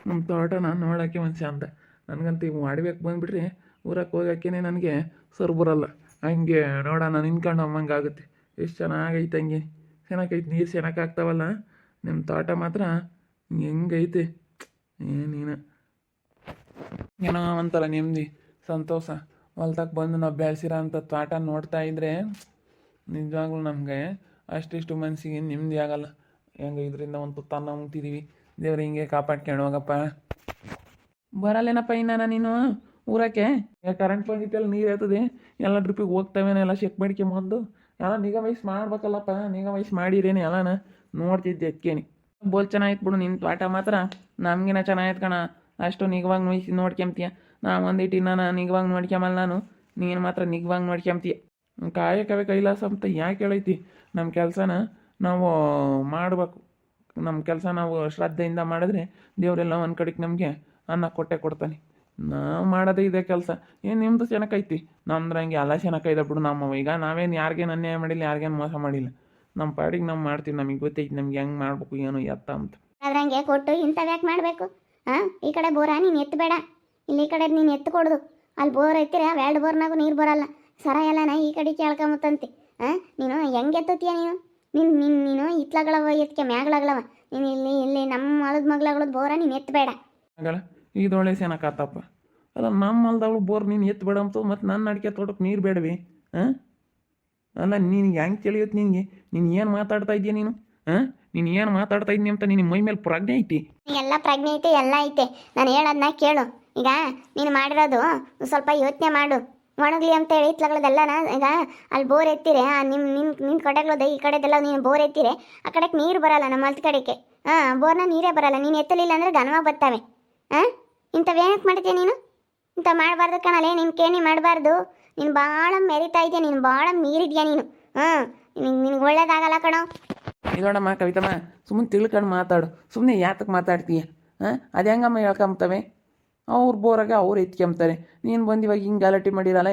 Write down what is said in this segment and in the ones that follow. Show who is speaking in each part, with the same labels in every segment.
Speaker 1: ನಮ್ಮ ತೋಟನ ನೋಡೋಕ್ಕೆ ಒಂದು ಚಂದ. ನನಗಂತೂ ಇವು ಮಾಡ್ಬೇಕು ಬಂದುಬಿಟ್ರೆ ಊರಕ್ಕೆ ಹೋಗೋಕ್ಕೇ ನನಗೆ ಸರ್ ಬರಲ್ಲ. ಹಂಗೆ ನೋಡೋಣ ನಿಂತ್ಕೊಂಡು ಅಮ್ಮಂಗೆ ಆಗುತ್ತೆ. ಎಷ್ಟು ಚೆನ್ನಾಗೈತೆ ಹಂಗೆ ಚೆನ್ನಾಗೈತೆ, ನೀರು ಚೆನ್ನಾಗಾಗ್ತಾವಲ್ಲ. ನಿಮ್ಮ ತೋಟ ಮಾತ್ರ ಹೆಂಗೈತೆ ನೀನು ಏನೋ ಒಂಥರ ನೆಮ್ಮದಿ ಸಂತೋಷ. ಹೊಲ್ದಾಗ ಬಂದು ನಾವು ಬೆಳೆಸಿರೋ ಅಂಥ ತೋಟ ನೋಡ್ತಾ ಇದ್ದರೆ ನಿಜವಾಗ್ಲೂ ನಮಗೆ ಅಷ್ಟಿಷ್ಟು ಮನಸ್ಸಿಗೆ ನೆಮ್ಮದಿ ಆಗಲ್ಲ. ಹೆಂಗೆ ಇದರಿಂದ ಒಂದು ತುತ್ತನ್ನ ಉಣ್ತಿದ್ದೀವಿ, ದೇವ್ರು ಹಿಂಗೆ ಕಾಪಾಡ್ಕೊಂಡು ಹೋಗಪ್ಪ. ಬರಲ್ಲೇನಪ್ಪ ಇನ್ನ ನೀನು ಊರಕ್ಕೆ? ಕರೆಂಟ್ ಬಂದಿತ್ತಲ್ಲ, ನೀರು ಇರ್ತದೆ ಎಲ್ಲ ಡ್ರಿಪ್ಪಿಗೆ ಹೋಗ್ತಾವೇನೆ, ಎಲ್ಲ ಚೆಕ್ ಮಾಡ್ಕೊಂಬಂದು ಎಲ್ಲ ನಿಗಾ ವಹಿಸಿ ಮಾಡ್ಬೇಕಲ್ಲಪ್ಪ. ನಿಗಾ ವಹಿಸಿ ಮಾಡಿರೇನೆ ಎಲ್ಲನ ನೋಡ್ತಿದ್ದೆ ಎತ್ಕೇನಿ. ಬೋಲ್ ಚೆನ್ನಾಗಿತ್ತು ಬಿಡು ನಿನ್ನ ತೋಟ ಮಾತ್ರ. ನಮಗಿನ ಚೆನ್ನಾಗಿತ್ತು ಕಣ. ಅಷ್ಟು ನಿಗವಾಗಿ ವಹಿಸಿ ನೋಡ್ಕೊಂತೀಯ. ನಾವು ಒಂದಿಟ್ಟು ನಾನು ನಿಗವಾಗಿ ನೋಡ್ಕೊಂಬಲ್ಲ, ನೀನು ಮಾತ್ರ ನಿಗವಾಗಿ ನೋಡ್ಕೊಂತೀಯ. ಕಾಯಕವೇ ಕೈಲಾಸ ಅಂತ ಯಾಕೆ ಹೇಳೈತಿ? ನಮ್ಮ ಕೆಲಸನ ನಾವು ಮಾಡಬೇಕು. ನಮ್ಮ ಕೆಲಸ ನಾವು ಶ್ರದ್ಧೆಯಿಂದ ಮಾಡಿದ್ರೆ ದೇವರೆಲ್ಲ ಒಂದು ಕಡೆಗೆ ನಮಗೆ ಅನ್ನ ಕೊಟ್ಟೆ ಕೊಡ್ತಾನೆ. ನಾವು ಮಾಡೋದೇ ಇದೆ ಕೆಲಸ. ಏನು ನಿಮ್ಮದು ಚೆನ್ನಾಗೈತಿ, ನಮ್ದು ಹಂಗೆ ಎಲ್ಲ ಚೆನ್ನಾಗೈತೆ ಬಿಡು. ನಮ್ಮವ ಈಗ ನಾವೇನು ಯಾರಿಗೇನು ಅನ್ಯಾಯ ಮಾಡಿಲ್ಲ, ಯಾರಿಗೇನು ಮೋಸ ಮಾಡಿಲ್ಲ. ನಮ್ಮ ಪಾಡಿಗೆ ನಾವು ಮಾಡ್ತೀವಿ. ನಮಗೆ ಗೊತ್ತೈತಿ ನಮ್ಗೆ ಹೆಂಗೆ ಮಾಡ್ಬೇಕು ಏನು ಎತ್ತ ಅಂತ.
Speaker 2: ಅದ್ರಂಗೆ ಕೊಟ್ಟು ಇಂಥದ್ದು ಯಾಕೆ ಮಾಡಬೇಕು? ಈ ಕಡೆ ಬೋರ ನೀನು ಎತ್ತಬೇಡ, ಇಲ್ಲಿ ಈ ಕಡೆ ನೀನು ಎತ್ತು ಕೊಡೋದು. ಅಲ್ಲಿ ಬೋರ್ ಐತಿರ ಎರಡು ಬೋರ್ನಾಗೂ ನೀರು ಬರೋಲ್ಲ. ಸರ ಎಲ್ಲನ ಈ ಕಡೆ ಕೇಳ್ಕೊಂಬತ್ತಂತೆ. ನೀನು ಹೆಂಗೆ ಎತ್ತತೀಯ ನೀನು? ನೀನು ಇತ್ಲಗಳವ ಎತ್ಕೆ ಮ್ಯಾಗಳಗಳವ. ನೀನು ಇಲ್ಲಿ ನಮ್ಮ ಹೊಲದ ಮಗಳಗಳದ್ದು ಬೋರ ನೀನು ಎತ್ತಬೇಡ.
Speaker 1: ಆಗಲ್ಲ ಇದೊಳ್ಳೆ ಚೆನ್ನಾಗತ್ತಪ್ಪ. ಅಲ್ಲ ನಮ್ಮ ಹೊಲ್ದವಳು ಬೋರ್ ನೀನು ಎತ್ತಬೇಡ ಅಂತ, ಮತ್ತು ನನ್ನ ಅಡಿಕೆ ತೋಟಕ್ಕೆ ನೀರು ಬೇಡವೆ? ಅಲ್ಲ ನೀನು ಹೆಂಗೆ ತಿಳಿಯುತ್ತೆ ನಿನಗೆ? ನೀನು ಏನು ಮಾತಾಡ್ತಾ ಇದೆಯಾ ನೀನು? ನೀನು ಏನು ಮಾತಾಡ್ತಾ ಇದ್ದೀನಿ ಅಂತ ನಿನ್ನ ಮೈ ಮೇಲೆ ಪ್ರಜ್ಞೆ ಐತಿ?
Speaker 2: ಎಲ್ಲ ಪ್ರಜ್ಞೆ ಐತೆ, ಎಲ್ಲ ಐತೆ. ನಾನು ಹೇಳೋದನ್ನ ಕೇಳು. ಈಗ ನೀನು ಮಾಡಿರೋದು ಸ್ವಲ್ಪ ಯೋಚನೆ ಮಾಡು. ಒಣಗ್ಲಿ ಅಂತ ಹೇಳಿ ಇತ್ಲಗಳದೆಲ್ಲನ ಈಗ ಅಲ್ಲಿ ಬೋರ್ ಎತ್ತಿರೆ, ನಿನ್ನ ಕಡೆಗಳದ ಈ ಕಡೆದೆಲ್ಲ ನೀನು ಬೋರ್ ಎತ್ತಿರೆ ಆ ಕಡೆಗೆ ನೀರು ಬರಲ್ಲ. ನಮ್ಮ ಹೊಲದ ಕಡೆಗೆ ಬೋರ್ನ ನೀರೇ ಬರಲ್ಲ. ನೀನು ಎತ್ತಲಿಲ್ಲ ಅಂದರೆ ಘನವಾಗಿ ಬರ್ತವೆ. ಇಂಥವೇನಕ್ಕೆ ಮಾಡ್ತೀಯ ನೀನು? ಇಂಥ ಮಾಡಬಾರ್ದು ಕಣಲೇ. ನೀನು ಕೇಣಿ ಮಾಡಬಾರ್ದು. ನೀನು ಭಾಳ ಮೆರಿತಾ ಇದೆಯಾ, ನೀನು ಭಾಳ ಮೀರಿದ್ಯಾ ನೀನು. ನಿನಗೆ ಒಳ್ಳೇದಾಗಲ್ಲ ಕಣೋ.
Speaker 1: ಇದೋಡಮ್ಮ ಕವಿತಮ್ಮ, ಸುಮ್ಮನೆ ತಿಳ್ಕೊಂಡು ಮಾತಾಡು. ಸುಮ್ಮನೆ ಯಾತಕ್ಕೆ ಮಾತಾಡ್ತೀಯ? ಅದು ಹೆಂಗಮ್ಮ ಹೇಳ್ಕೊಂಬತ್ತವೆ? ಅವ್ರು ಬೋರಾಗ ಅವ್ರು ಎತ್ಕೊಂತಾರೆ. ನೀನು ಬಂದು ಇವಾಗ ಹಿಂಗೆ ಗಲಾಟೆ ಮಾಡಿರಲ್ಲ.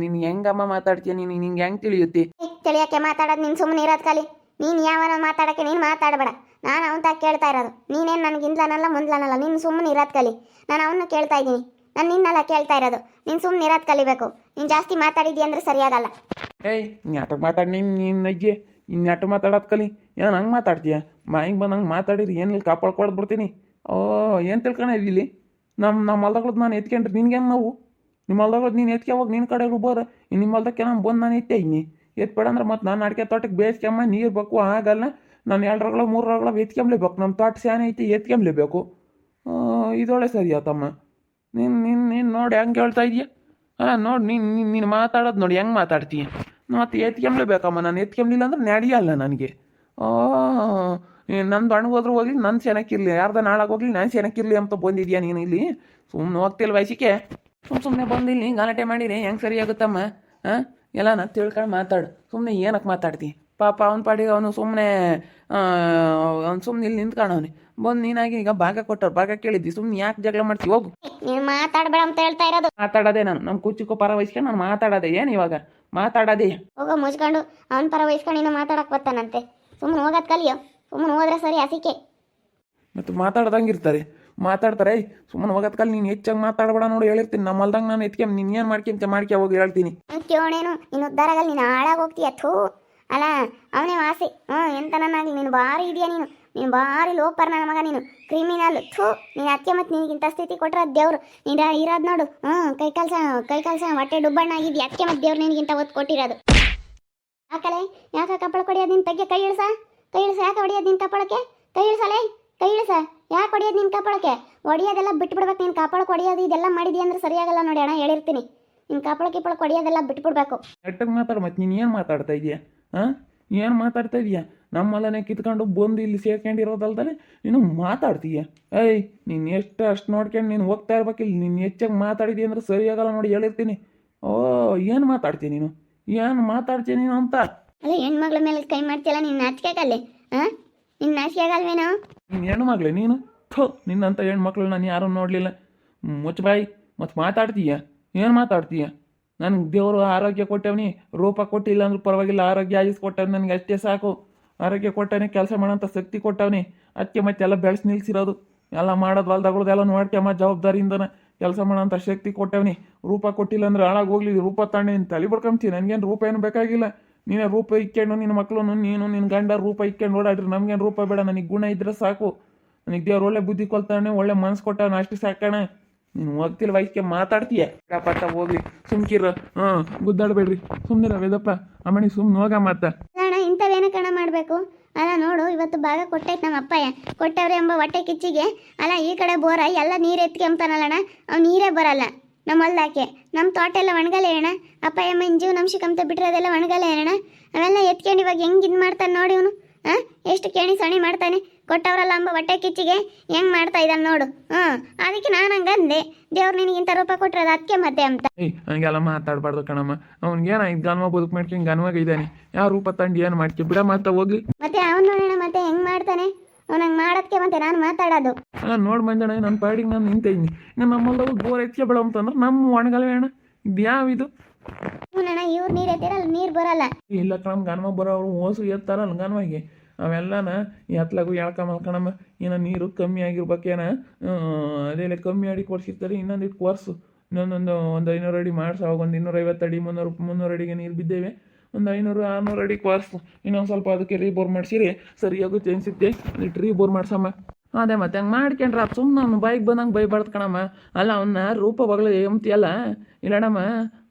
Speaker 1: ನೀನು ಹೆಂಗಮ್ಮ ಮಾತಾಡ್ತೀಯ? ನಿಂಗೆ ಹೆಂಗೆ ತಿಳಿಯುತ್ತೆ?
Speaker 2: ತಿಳಿಯೋಕ್ಕೆ ಮಾತಾಡೋದು ನೀನು ಸುಮ್ಮನೆ ಇರೋದು ಕಲಿ. ನೀನು ಯಾವನ ಮಾತಾಡೋಕ್ಕೆ ನೀನು ಮಾತಾಡಬೇಡ. ನಾನು ಅವನ ಕೇಳ್ತಾ ಇರೋದು. ನೀನೇನು ನನಗೆ ಹಿಂದ್ಲನಲ್ಲ ಮುಂದ್ಲನಲ್ಲ. ನೀನು ಸುಮ್ಮನೆ ಇರೋದು ಕಲಿ. ನಾನು ಅವನ್ನ ಕೇಳ್ತಾ ಇದ್ದೀನಿ. ನಾನು ನಿನ್ನೆಲ್ಲ ಕೇಳ್ತಾ ಇರೋದು. ನೀನು ಸುಮ್ಮನೆ ಇರೋದು ಕಲಿಬೇಕು. ನೀನು ಜಾಸ್ತಿ ಮಾತಾಡಿದ್ದಿ ಅಂದರೆ ಸರಿಯಾಗಲ್ಲ.
Speaker 1: ಏಯ್ ನಾಟಕ ಮಾತಾಡಿ ನಿನ್ನ ಅಜ್ಜಿ ಇನ್ನು ನಾಟಕ ಮಾತಾಡೋದು ಕಲಿ. ಏನು ಹಂಗೆ ಮಾತಾಡ್ತೀಯ? ಮಾಹಿಂಗೆ ಬಂದು ಹಂಗೆ ಮಾತಾಡಿರಿ ಏನಿಲ್ಲ ಕಾಪಾಡ್ಕೊಳ್ ಬಿಡ್ತೀನಿ. ಏನು ತಿಳ್ಕೊಂಡು ಇಲ್ಲಿ ನಮ್ಮ ಹೊಲ್ದಾಗ್ಳದ್ದು ನಾನು ಎತ್ಕೊಂಡ್ರಿ ನಿನ್ಗೇನು ನಾವು? ನಿಮ್ಮ ಹೊಲ್ದಾಗ್ಳದ್ದು ನೀನು ಎತ್ಕೆ ಹೋಗಿ ನಿನ್ನ ಕಡೆ ಬೋರ. ನಿಮ್ಮ ಹೊಲ್ದಕ್ಕೆ ನಾನು ಬಂದು ನಾನು ಎತ್ತೆ ಇದ್ದೀನಿ. ಎತ್ಬೇಡ ಅಂದ್ರೆ ಮತ್ತು ನಾನು ಅಡಿಕೆ ತೋಟಕ್ಕೆ ಬೇಯಿಸ್ಕೊಂಬ ನೀರು ಬೇಕು. ಆಗಲ್ಲ. ನಾನು 2 ರಗಳ 3 ರಗಳ ಎತ್ಕೊಂಬ್ಲೇಬೇಕು. ನಮ್ಮ ತೋಟ ಸ್ಯಾನೆ ಐತಿ, ಎತ್ಕೊಂಬ್ಲೇಬೇಕು. ಇದೊಳ್ಳೆ ಸರಿ ಆತಮ್ಮ. ನೀನು ನೋಡಿ ಹೆಂಗೆ ಹೇಳ್ತಾ ಇದೆಯಾ? ಅಲ್ಲ ನೋಡಿ ನೀನು ಮಾತಾಡೋದು ನೋಡಿ ಹೆಂಗೆ ಮಾತಾಡ್ತೀಯ. ಮತ್ತು ಎತ್ಕೊಂಬ್ಲೇಬೇಕಮ್ಮ. ನಾನು ಎತ್ಕೊಂಬ್ಲಿಲ್ಲ ಅಂದ್ರೆ ನಡೆಯಲ್ಲ ನನಗೆ. ನಂದು ಹಣ್ಣು ಹೋದ್ರೂ ಹೋಗಲಿ, ನನ್ನ ಚೆನ್ನಾಗಿರಲಿ, ಯಾರ್ದ ನಾಳಾಗ ಹೋಗ್ಲಿ, ನಾನು ಚೆನ್ನಾಗಿರಲಿ ಅಂತ ಬಂದಿದ್ಯಾ ನೀನು ಇಲ್ಲಿ? ಸುಮ್ಮನೆ ಹೋಗ್ತಿಲ್ಲ ವಯಸ್ಸಿಗೆ. ಸುಮ್ಮನೆ ಬಂದಿಲ್ಲಿ ಗಲಾಟೆ ಮಾಡಿರಿ ಹೆಂಗೆ ಸರಿ ಆಗುತ್ತಮ್ಮ? ಎಲ್ಲನ ತಿಳ್ಕೊಂಡು ಮಾತಾಡು. ಸುಮ್ಮನೆ ಏನಕ್ಕೆ ಮಾತಾಡ್ತಿ? ಪಾಪ ಅವ್ನ ಪಾಡಿಗೆ ಅವನು ಸುಮ್ಮನೆ ಇಲ್ಲಿ ನಿಂತ್ಕೊಂಡವನೆ. ಬಂದು ನೀನಾಗಿ ಈಗ ಭಾಗ ಕೊಟ್ಟವ್ರು, ಭಾಗ ಕೇಳಿದ್ದಿ. ಸುಮ್ಮನೆ ಯಾಕೆ ಜಗಳ ಮಾಡ್ತೀವಿ? ಹೋಗು.
Speaker 2: ನೀನು ಮಾತಾಡಬೇಡ ಅಂತ ಹೇಳ್ತಾ ಇರೋದು.
Speaker 1: ಮಾತಾಡೋದೇ ನಾನು ನಮ್ಮ ಕುಚ್ಚಿಕ್ಕೋ ಪರ ವಹಿಸ್ಕೊಂಡು ನಾನು ಮಾತಾಡೋದೆ. ಏನು ಇವಾಗ ಮಾತಾಡೋದೇ?
Speaker 2: ಹೋಗೋ ಮುಚ್ಕೊಂಡು ಅವನ ಪರ ವಹಿಸ್ಕೊಂಡು ನೀನು ಮಾತಾಡಕ್ಕೆ ಬರ್ತಾನಂತೆ. ಸುಮ್ಮನೆ ಹೋಗೋದು ಕಲಿಯೋ. ಸುಮ್ಮನೆ ಹೋದ್ರೆ ಸರಿ ಹಸಿಕೆ.
Speaker 1: ಮತ್ತು ಮಾತಾಡ್ದಂಗಿರ್ತಾರೆ, ಮಾತಾಡ್ತಾರೆ. ಸುಮ್ಮನೆ ಹೋಗೋದು ಕಲಿ. ನೀನು ಹೆಚ್ಚಾಗಿ ಮಾತಾಡಬೇಡ ನೋಡಿ ಹೇಳಿರ್ತೀನಿ. ನಮ್ಮ ಹೊಲ್ದಂಗೆ ನಾನು ಎತ್ಕೊಂಡ್ ನೀನು ಏನು ಮಾಡ್ಕೊಂತ ಹೋಗಿ ಹೇಳ್ತೀನಿ.
Speaker 2: ಕೇಳೇನು ನೀನು ಉದ್ದಾರಾಗಲ್ಲಿ ನೀನು ಹಾಳಾಗಿ ಹೋಗ್ತೀಯ. ಥೂ ಅಲ್ಲ ಅವನೇ ವಾಸಿ. ಎಂತ ನನ್ನಾಗಲಿ ನೀನು ಭಾರಿ ಇದೆಯಾ ನೀನು ಭಾರಿ ಲೋಪರ್ ನನ್ನ ಮಗ. ನೀನು ಕ್ರಿಮಿನಲ್. ಥೂ ನೀನು ಅದಕ್ಕೆ ಮತ್ತು ನಿನಗಿಂಥ ಸ್ಥಿತಿ ಕೊಟ್ಟರೆ ದೇವ್ರು ನೀನು ಇರೋದು ನೋಡು. ಕೈ ಕಲ್ಸ ಹೊಟ್ಟೆ ಡುಬ್ಬಣ್ಣ ಆಗಿದ್ಯಾ. ಅದಕ್ಕೆ ಮತ್ತು ದೇವ್ರು ನಿನಗಿಂತ ಒತ್ತು ಕೊಟ್ಟಿರೋದು. ಯಾಕಲೆ ಯಾಕೆ ಕಪ್ಪಳ ಕೊಡಿಯೋದು? ನಿನ್ನ ತಗ್ಗೆ ಕೈ ಇಳಿಸ ಯಾಕೆ ಹೊಡಿಯೋದು ನಿನ್ನ ಕಪ್ಪಳಕ್ಕೆ? ಕೈ ಇಳಿಸಲೇ, ಕೈ ಇಳಿಸ. ಯಾಕೆ ಹೊಡಿಯೋದು ನಿನ್ನ ಕಪ್ಪಳಕ್ಕೆ? ಹೊಡಿಯೋದೆಲ್ಲ ಬಿಟ್ಬಿಡ್ಬೇಕು. ನೀನು ಕಾಪಾಳಕ್ಕೆ ಹೊಡಿಯೋದು ಇದೆಲ್ಲ ಮಾಡಿದ್ಯಾ ಅಂದ್ರೆ ಸರಿಯಾಗಲ್ಲ ನೋಡಿ ಅಣ್ಣ, ಹೇಳಿರ್ತೀನಿ. ನಿನ್ನ ಕಾಪಾಳಕ್ಕೆ ಹೊಡಿಯೋದೆಲ್ಲ ಬಿಟ್ಬಿಡ್ಬೇಕು.
Speaker 1: ನೆಟ್ಟಾಗಿ ಮಾತಾಡು. ಮತ್ತು ನೀನು ಏನು ಮಾತಾಡ್ತಾ ಇದೆಯಾ? ಏನು ಮಾತಾಡ್ತಾ ಇದೆಯಾ? ನಮ್ಮ ಹೊಲನೇ ಕಿತ್ಕೊಂಡು ಬಂದು ಇಲ್ಲಿ ಸೇರ್ಕೊಂಡಿರೋದಲ್ದಲೆ ನೀನು ಮಾತಾಡ್ತೀಯ? ನೀನು ಅಷ್ಟು ನೋಡ್ಕೊಂಡು ನೀನು ಹೋಗ್ತಾ ಇರ್ಬೇಕಿಲ್ಲ. ನೀನು ಹೆಚ್ಚಾಗಿ ಮಾತಾಡಿದಿ ಅಂದ್ರೆ ಸರಿಯಾಗಲ್ಲ ನೋಡಿ, ಹೇಳಿರ್ತೀನಿ. ಏನು ಮಾತಾಡ್ತೀನಿ ನೀನು? ಏನು ಮಾತಾಡ್ತೀನಿ ನೀನು ಅಂತ?
Speaker 2: ಅಲ್ಲ ಹೆಣ್ಮಗಳ ಮೇಲೆ ಕೈ ಮಾಡ್ತೀಯಲ್ಲ, ನಿನ್ನ ನಾಚಿಕೆಗಲ್ಲಿ. ನಿನ್ನ ನಾಚಿಕೆಗಲ್ವೇನೋ?
Speaker 1: ನೀನು ಹೆಣ್ಮಗ್ಳೆ ನೀನು? ನಿನ್ನಂಥ ಹೆಣ್ಮಕ್ಳು ನಾನು ಯಾರೂ ನೋಡಲಿಲ್ಲ. ಮುಚ್ಚಬಾಯಿ. ಮತ್ತು ಮಾತಾಡ್ತೀಯ? ಏನು ಮಾತಾಡ್ತೀಯ? ನನಗೆ ದೇವರು ಆರೋಗ್ಯ ಕೊಟ್ಟವನಿ, ರೂಪ ಕೊಟ್ಟಿಲ್ಲ ಅಂದ್ರೂ ಪರವಾಗಿಲ್ಲ. ಆರೋಗ್ಯ ಆಯುಸ್ ಕೊಟ್ಟವ್ನಿ, ನನಗೆ ಅಷ್ಟೇ ಸಾಕು. ಆರೋಗ್ಯ ಕೊಟ್ಟವನೇ, ಕೆಲಸ ಮಾಡೋಂಥ ಶಕ್ತಿ ಕೊಟ್ಟವನಿ. ಅದಕ್ಕೆ ಮತ್ತೆಲ್ಲ ಬೆಳೆಸಿ ನಿಲ್ಸಿರೋದು. ಎಲ್ಲ ಮಾಡೋದು ಹೊಲ್ದಾಗಳದೆಲ್ಲ ನೋಡ್ಕೊಂಬ ಜವಾಬ್ದಾರಿಯಿಂದನ ಕೆಲಸ ಮಾಡೋಂಥ ಶಕ್ತಿ ಕೊಟ್ಟವ್ನಿ. ರೂಪ ಕೊಟ್ಟಿಲ್ಲ ಅಂದ್ರೆ ಹಾಳಾಗಿ ಹೋಗ್ಲಿ. ರೂಪ ತಣ್ಣೆ ನೀನು ತಲೆ ಬಡ್ಕೊಂತೀನಿ. ನನಗೇನು ರೂಪ ಏನು ಬೇಕಾಗಿಲ್ಲ. ನೀನೇ ರೂಪ ಇಕ್ಕೊಂಡು ನಿನ್ನ ಮಕ್ಕಳು ನೀನು ನಿನ್ನ ಗಂಡ ರೂಪ ಇಕ್ಕೊಂಡು ಓಡಾಡ್ರಿ. ನಮ್ಗೇನು ರೂಪ ಬೇಡ. ನನಗೆ ಗುಣ ಇದ್ರೆ ಸಾಕು. ನನಗೆ ದೇವ್ರು ಒಳ್ಳೆ ಬುದ್ಧಿ ಕೊಲ್ತಾನೆ, ಒಳ್ಳೆ ಮನ್ಸು ಕೊಟ್ಟವನ, ಅಷ್ಟು ಸಾಕಣ. ನೀನು ಹೋಗ್ತಿಲ್ಲ ವಯಸ್ಸಿಗೆ ಮಾತಾಡ್ತೀಯ ಪಟ್ಟ ಹೋಗ್ಲಿ. ಸುಮ್ಕಿರ ಗುದ್ದಾಡಬೇಡ್ರಿ. ಸುಮ್ಮನಿರ ವೇದಪ್ಪ ಅಮ್ಮಣಿ ಸುಮ್ಮನೆ ಹೋಗ ಮಾತ
Speaker 2: ಅಣ್ಣ ಇಂಥವೇನ ಕಣ ಮಾಡಬೇಕು. ಅಲ್ಲ ನೋಡು, ಇವತ್ತು ಭಾಗ ಕೊಟ್ಟೈತೆ ನಮ್ಮ ಅಪ್ಪಯ್ಯ. ಕೊಟ್ಟವ್ರೆ ಎಂಬ ಹೊಟ್ಟೆ ಕಿಚ್ಚಿಗೆ ಅಲ್ಲ ಈ ಕಡೆ ಬೋರ ಎಲ್ಲ ನೀರು ಎತ್ಕೊಂತಾನಲ್ಲಣ್ಣ, ಅವ್ನು ನೀರೇ ಬರಲ್ಲ ನಮ್ಮ ಹೊಲ್ದಾಕೆ. ನಮ್ಮ ತೋಟ ಎಲ್ಲ ಒಣಗಲೆ ಅಣ್ಣ. ಅಪ್ಪಯ್ಯ ಮಂಜು ನಮ್ಶಿಕಂತ ಬಿಟ್ಟರೆ ಅದೆಲ್ಲ ಒಣಗಲೆ ಅಣ್ಣ. ಅವೆಲ್ಲ ಎತ್ಕೊಂಡು ಇವಾಗ ಹೆಂಗೆ ಇದು ಮಾಡ್ತಾನೆ ನೋಡಿ ಇವನು. ಎಷ್ಟು ಕೇಣಿ ಸಣಿ ಮಾಡ್ತಾನೆ. ಕೊಟ್ಟವ್ರಲ್ಲ ಅಂಬ ಹೊಟ್ಟೆ ಕಿಚ್ಚಿಗೆ ಹೆಂಗೆ ಮಾಡ್ತಾ ಇದ್ದಾನೆ ನೋಡು. ಅದಕ್ಕೆ ನಾನು ಹಂಗಂದೆ, ದೇವ್ರು ನಿನಗಿಂತ ರೂಪ ಕೊಟ್ಟಿರೋದು ಅದಕ್ಕೆ ಮತ್ತೆ ಅಂತ.
Speaker 1: ಹಂಗೆಲ್ಲ ಮಾತಾಡಬಾರ್ದು ಕಣಮ್ಮ. ಅವ್ನಿಗೇನಾಯ್ತು ಗನ್ಮ ಬದುಕು ಮಾಡ್ಕೊಂಡು ಗನ್ವಾಗ ಇದ್ದಾನೆ. ಯಾವ ರೂಪ ತಂಡು ಏನು ಮಾಡ್ತೀವಿ ಬಿಡ ಮಾತಾ ಹೋಗ್ಲಿ.
Speaker 2: ಮತ್ತೆ ಅವನು ನೋಡೋಣ ಮತ್ತೆ ಹೆಂಗೆ ಮಾಡ್ತಾನೆ ಅವ್ನು. ಹಂಗೆ ಮಾಡೋದಕ್ಕೆ ಮತ್ತೆ ನಾನು ಮಾತಾಡೋದು.
Speaker 1: ಅಲ್ಲ ನೋಡಿ ಮಂಜಣ್ಣ, ನನ್ನ ಪಾಡಿಗೆ ನಾನು ನಿಂತಿದ್ದೀನಿ. ಇನ್ನು ನಮ್ಮಲ್ಲಿ ಬೋರ್ ಎತ್ಕೆ ಬಿಡ ಅಂತಂದ್ರೆ ನಮ್ಮ ಒಣಗಲ್ವೇ ಅಣ್ಣ. ಇದು ಯಾವಿದು?
Speaker 2: ಅಣ್ಣ ಇವ್ರು ನೀರು ಎತ್ತಿರಲ್ಲ, ನೀರು ಬರಲ್ಲ.
Speaker 1: ಇಲ್ಲ ಕಣಮ್ಮ, ಗನ್ಮ ಬರೋರು ಓಸು ಎತ್ತಾರಲ್ಲ ಗನ್ವಾಗಿ, ಅವೆಲ್ಲನ ಎತ್ಲಾಗು ಎಳ್ಕ ಮಲ್ಕಣಮ್ಮ. ಏನೋ ನೀರು ಕಮ್ಮಿ ಆಗಿರ್ಬೇಕೇನ, ಅದೆಲ್ಲ ಕಮ್ಮಿ ಅಡಿ ಕೊಡ್ಸಿರ್ತಾರೆ. ಇನ್ನೊಂದಿಟ್ಟು ಕೊರ್ಸು, ಒಂದು 500 ಅಡಿ ಮಾಡ್ಸು. ಅವಾಗ ಒಂದು 250 ಅಡಿ 300 ಅಡಿಗೆ ನೀರು ಬಿದ್ದೇವೆ. ಒಂದು 500-600 ಅಡಿ ಕೊರ್ಸು. ಇನ್ನೊಂದು ಸ್ವಲ್ಪ ಅದಕ್ಕೆ ರೀಬೋರ್ ಮಾಡಿಸಿರಿ ಸರಿಯಾಗುತ್ತೆ ಅನ್ಸುತ್ತೆ. ರೀಬೋರ್ ಮಾಡ್ಸಮ್ಮ. ಅದೇ ಮತ್ತೆ ಹಂಗೆ ಮಾಡ್ಕೊಂಡ್ರೆ ಅದು ಸುಮ್ಮನೆ ಅವ್ನು ಬಾಯಿಗೆ ಬಂದಂಗೆ ಬೈಬಾರ್ದು ಕಣಮ್ಮ. ಅಲ್ಲ ಅವನ್ನ ರೂಪ ಬಗಲ ಎಂತಿಯಲ್ಲ ಇಲ್ಲಡಮ್ಮ.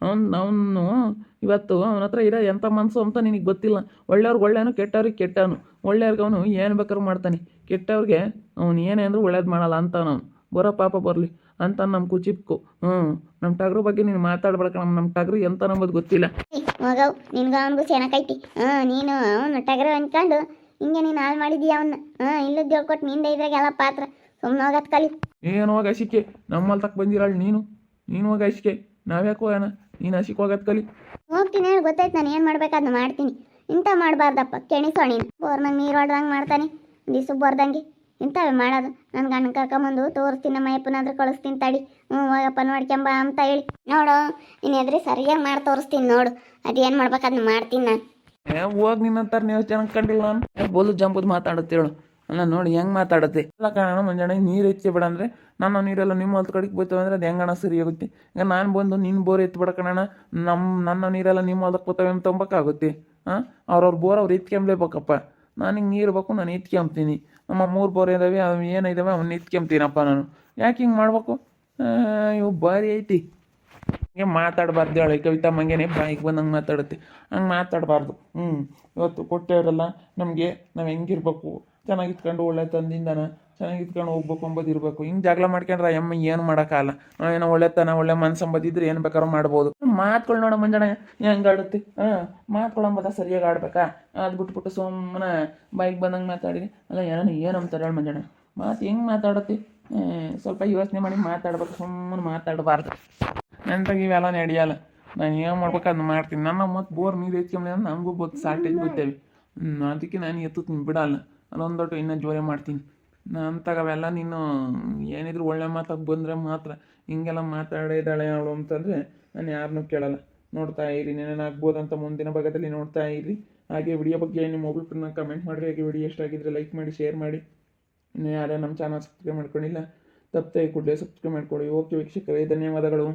Speaker 1: ಅವನು ಇವತ್ತು ಅವನ ಹತ್ರ ಇರೋ ಎಂಥ ಮನಸ್ಸು ಅಂತ ನಿನಗೆ ಗೊತ್ತಿಲ್ಲ. ಒಳ್ಳೆಯವ್ರಿಗೆ ಒಳ್ಳೆಯನು, ಕೆಟ್ಟವ್ರಿಗೆ ಕೆಟ್ಟವನು. ಒಳ್ಳೆಯವ್ರಿಗೆ ಅವನು ಏನು ಬೇಕಾದ್ರೂ ಮಾಡ್ತಾನೆ, ಕೆಟ್ಟವ್ರಿಗೆ ಅವ್ನು ಏನೇ ಅಂದರೂ ಒಳ್ಳೇದು ಮಾಡಲ್ಲ ಅಂತ. ಅವನು ಬರೋ ಪಾಪ ಬರಲಿ ಅಂತ ನಮ್ಮ ಕುಚಿಪ್ಕು. ನಮ್ಮ ಟಗರು ಬಗ್ಗೆ ನೀನು ಮಾತಾಡ್ಬೇಡ ಕಣಮ್ಮ. ನಮ್ಮ ಟಗರು ಎಂತ ನಂಬೋದು ಗೊತ್ತಿಲ್ಲ.
Speaker 2: ಮಗವು ನಿನ್ಗೆ ಅವನಿಗೂ ಚೆನ್ನಾಗೈತಿ. ನೀನು ಅವನು ಟಗರು ಅಂದ್ಕೊಂಡು ಹಿಂಗೆ ನೀನು ಹಾಳು ಮಾಡಿದೀಯ ಅವನ್ನ. ಇಲ್ಲದ್ದು ಹೇಳ್ಕೊಟ್ಟು ನಿಂದ ಇದ್ರಾಗ ಎಲ್ಲ ಪಾತ್ರ. ಸುಮ್ಮನೆ ಹೋಗತ್ ಕಲಿ.
Speaker 1: ಏನು ಹೋಗಿ ಹಸಿಕೆ ನಮ್ಮಲ್ಲಿ ತಕ್ಕ ಬಂದಿರಾಳು ನೀನು ಹೋಗಿ ಹಸಿಕೆ. ನಾವ್ಯಾಕೆ ಹೋಗೋಣ? ನೀನು ಹಸಿಕೆ ಹೋಗೋದು ಕಲಿ.
Speaker 2: ಹೋಗ್ತೀನಿ ಹೇಳಿ, ಗೊತ್ತಾಯ್ತು. ನಾನು ಏನು ಮಾಡ್ಬೇಕಾದ್ನ ಮಾಡ್ತೀನಿ. ಇಂಥ ಮಾಡಬಾರ್ದಪ್ಪ. ಕೆಣಿಸೋ ನೀನು. ಬೋರ್ನಾಗ ನೀರು ಹೊಡ್ದಂಗೆ ಮಾಡ್ತಾನೆ, ದಿವ್ಸಕ್ಕೆ ಬರ್ದಂಗೆ ಇಂಥವೇ ಮಾಡೋದು. ನನ್ನ ಗಂಡನ ಕರ್ಕೊಂಬಂದು ತೋರಿಸ್ತೀನಿ, ನಮ್ಮ ಅಯ್ಯಪ್ಪನಾದ್ರೂ ಕಳಿಸ್ತೀನಿ ತಡಿ. ಹೋಗಪ್ಪ ನೋಡ್ಕೊಂಬ ಅಂತ ಹೇಳಿ ನೋಡು. ನೀನು ಎದ್ರಿ ಸರಿಯಾಗಿ ಮಾಡಿ ತೋರಿಸ್ತೀನಿ ನೋಡು. ಅದೇನು ಮಾಡ್ಬೇಕಾದ್ನ ಮಾಡ್ತೀನಿ ನಾನು.
Speaker 1: ಹೋಗಿ ನಿನ್ನಂತಾರೆ ನೀವು ಚೆನ್ನಾಗಿ ಕಂಡಿಲ್ಲ. ನಾನು ಬೋಲು ಜಂಬುದು ಮಾತಾಡುತ್ತೇಳು. ಅಲ್ಲ ನೋಡಿ ಹೆಂಗೆ ಮಾತಾಡುತ್ತೆ. ಎಲ್ಲ ಕಾರಣ ಮಂಜಣ್ಣ ನೀರು ಎತ್ತಿ ಅಂದರೆ ನನ್ನ ನೀರೆಲ್ಲ ನಿಮ್ಮ ಹೊಲ್ದ ಕಡೆಗೆ ಬೋಯ್ತವೆ ಅಂದರೆ ಅದು ಹೆಂಗಣ ಸರಿ ಆಗುತ್ತೆ. ಈಗ ನಾನು ಬಂದು ನಿನ್ನ ಬೋರ್ ಎತ್ಬಿಡ ಕಣ. ನನ್ನ ನೀರೆಲ್ಲ ನಿಮ್ಮ ಹೊಲ್ದಕ್ಕೆ ಬೋತವೆ ಅಂತ ತೊಂಬಕ್ಕಾಗುತ್ತೆ. ಅವ್ರವ್ರ ಬೋರ್ ಅವ್ರು ಎತ್ಕೊಂಬ್ಲೇಬೇಕಪ್ಪ. ನನಗೆ ನೀರು ಬೇಕು, ನಾನು ಎತ್ಕೊಂಬ್ತೀನಿ. ನಮ್ಮ 3 ಬೋರ್ ಇದ್ದಾವೆ, ಅವು ಏನಿದ್ದಾವೆ ಅವನ್ನ ಎತ್ಕೊಂಬ್ತೀನಪ್ಪ ನಾನು. ಯಾಕೆ ಹಿಂಗೆ ಮಾಡ್ಬೇಕು? ಇವು ಬಾರಿ ಐತಿ. ಹಿಂಗೆ ಮಾತಾಡಬಾರ್ದು ಹೇಳಿ. ಕವಿತಾ ಮಂಗೇನೆ ಬಾಯಿಗೆ ಬಂದಂಗೆ ಮಾತಾಡುತ್ತೆ. ಹಂಗೆ ಮಾತಾಡಬಾರ್ದು. ಇವತ್ತು ಕೊಟ್ಟೇವ್ರಲ್ಲ ನಮಗೆ, ನಾವು ಹೆಂಗಿರ್ಬೇಕು, ಚೆನ್ನಾಗಿ ಇತ್ಕೊಂಡು ಒಳ್ಳೆ ತಂದಿಂದನ ಚೆನ್ನಾಗಿ ಇತ್ಕೊಂಡು ಹೋಗ್ಬೇಕು ಅಂಬೋದು ಇರಬೇಕು. ಹಿಂಗೆ ಜಗಳ ಮಾಡ್ಕೊಂಡ್ರೆ ಅಮ್ಮ ಏನು ಮಾಡೋಕ್ಕಾಗಲ್ಲ. ಏನೋ ಒಳ್ಳೆತನ ಒಳ್ಳೆ ಮನ್ಸು ಅಂಬೋದಿದ್ರೆ ಏನು ಬೇಕಾದ್ರೂ ಮಾಡ್ಬೋದು. ಮಾತುಗಳು ನೋಡೋ ಮಂಜಣ್ಣ ಹೆಂಗೆ ಆಡುತ್ತೆ. ಮಾತುಗಳು ಅಂಬೋದ ಸರಿಯಾಗಿ ಆಡ್ಬೇಕಾ? ಅದು ಬಿಟ್ಬಿಟ್ಟು ಸುಮ್ಮನೆ ಬಾಯಿಗೆ ಬಂದಂಗೆ ಮಾತಾಡಿರಿ. ಅಲ್ಲ ಏನು ಅಂತಾರೆ ಹೇಳಿ ಮಂಜಣ್ಣ. ಮಾತು ಹೆಂಗೆ ಮಾತಾಡುತ್ತೆ? ಸ್ವಲ್ಪ ಯೋಚನೆ ಮಾಡಿ ಮಾತಾಡ್ಬೇಕು. ಸುಮ್ಮನೆ ಮಾತಾಡಬಾರ್ದು. ನಂತಾಗ ಇವೆಲ್ಲ ನಡೆಯಲ್ಲ. ನಾನು ಏನು ಮಾಡ್ಬೇಕು ಅದನ್ನ ಮಾಡ್ತೀನಿ. ನನ್ನ ಮತ್ತು ಬೋರ್ ನೀರು ಎತ್ಕೊಂಡ್ರೆ ನಮಗೂ ಬೋದು ಸಾಲ್ಟೇಜ್ ಬಿಡ್ತೇವೆ. ಅದಕ್ಕೆ ನಾನು ಎತ್ತುತ್ತೀನಿ ಬಿಡಲ್ಲ. ಅಲ್ಲೊಂದೊಟ್ಟು ಇನ್ನೂ ಜೋರೆ ಮಾಡ್ತೀನಿ. ನಾನು ತಗವೆಲ್ಲ ನೀನು ಏನಿದ್ರು ಒಳ್ಳೆ ಮಾತಾಗಿ ಬಂದರೆ ಮಾತ್ರ. ಹಿಂಗೆಲ್ಲ ಮಾತಾಡಿದಾಳೆ ಅವಳು ಅಂತಂದರೆ ನಾನು ಯಾರನ್ನೂ ಕೇಳಲ್ಲ. ನೋಡ್ತಾ ಇರಿ, ನೆನೇನಾಗ್ಬೋದಂತ ಮುಂದಿನ ಭಾಗದಲ್ಲಿ ನೋಡ್ತಾ ಇರಿ. ಹಾಗೆ ವಿಡಿಯೋ ಬಗ್ಗೆ ನಿಮ್ಮ ಒಬ್ಬರನ್ನ ಕಮೆಂಟ್ ಮಾಡಿರಿ. ಹಾಗೆ ವಿಡಿಯೋ ಇಷ್ಟ ಆಗಿದ್ರೆ ಲೈಕ್ ಮಾಡಿ, ಶೇರ್ ಮಾಡಿ. ಇನ್ನು ಯಾರೇ ನಮ್ಮ ಚಾನಲ್ ಸಬ್ಸ್ಕ್ರೈಬ್ ಮಾಡ್ಕೊಂಡಿಲ್ಲ ತಪ್ಪದೆ ಕೂಡಲೇ ಸಬ್ಸ್ಕ್ರೈಬ್ ಮಾಡ್ಕೊಳ್ಳಿ. ಓಕೆ ವೀಕ್ಷಕರೇ, ಧನ್ಯವಾದಗಳು.